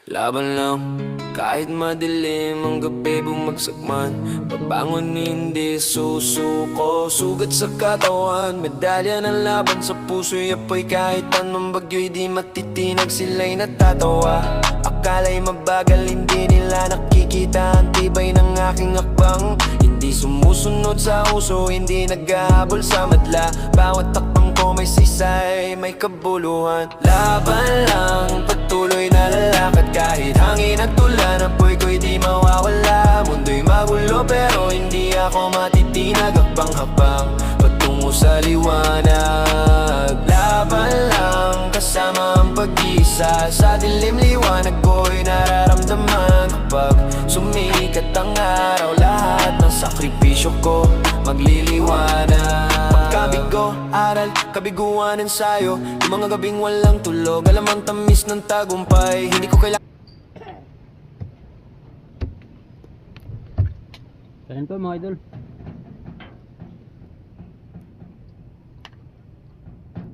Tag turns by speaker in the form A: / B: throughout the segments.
A: Laban lang, kahit madilim ang gabi bumagsak man. Babangon hindi susuko, sugat sa katawan, medalya ng laban sa puso'y apoy. Kahit anong bagyo'y di matitinag, sila'y natatawa. Akala'y mabagal, hindi nila nakikita ang tibay ng aking akbang. Hindi sumusunod sa uso, hindi naghahabol sa madla. Bawat takbang ko may sisay, may kabuluhan. Laban lang, patuloy na lalakad. Kahit hangin at tulan, apoy ko'y di mawawala. Mundo'y magulo pero hindi ako matitinag. Hakbang-hakbang patungo sa liwanag. Laban lang, kasama ang pag-isa. Sa dilim liwanag ko'y nararamdaman. Kapag sumikat ang araw, lahat ng sakripisyo ko magliliwanag. Pagkabigo, aral, kabiguan, ensayo, yung mga gabing walang tulog, alam ang tamis ng tagumpay. Hindi ko kailangan.
B: Ganyan po mga idol.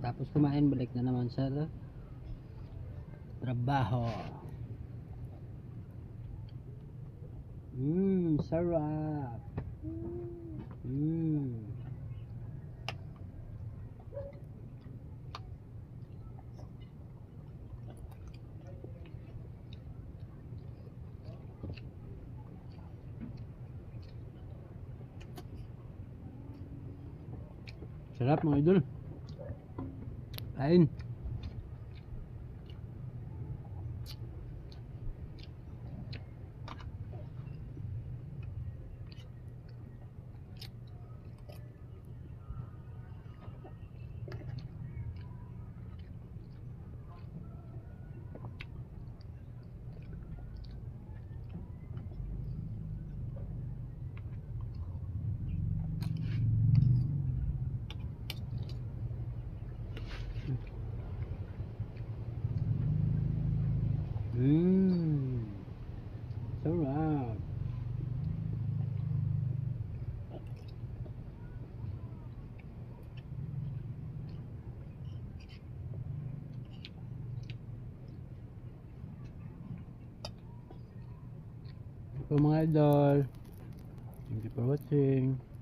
B: Tapos kumain, balik na naman sa trabaho. Sarap. Sarap mga idol. Kain. Sarap. Ito mga idol. Thank you for watching.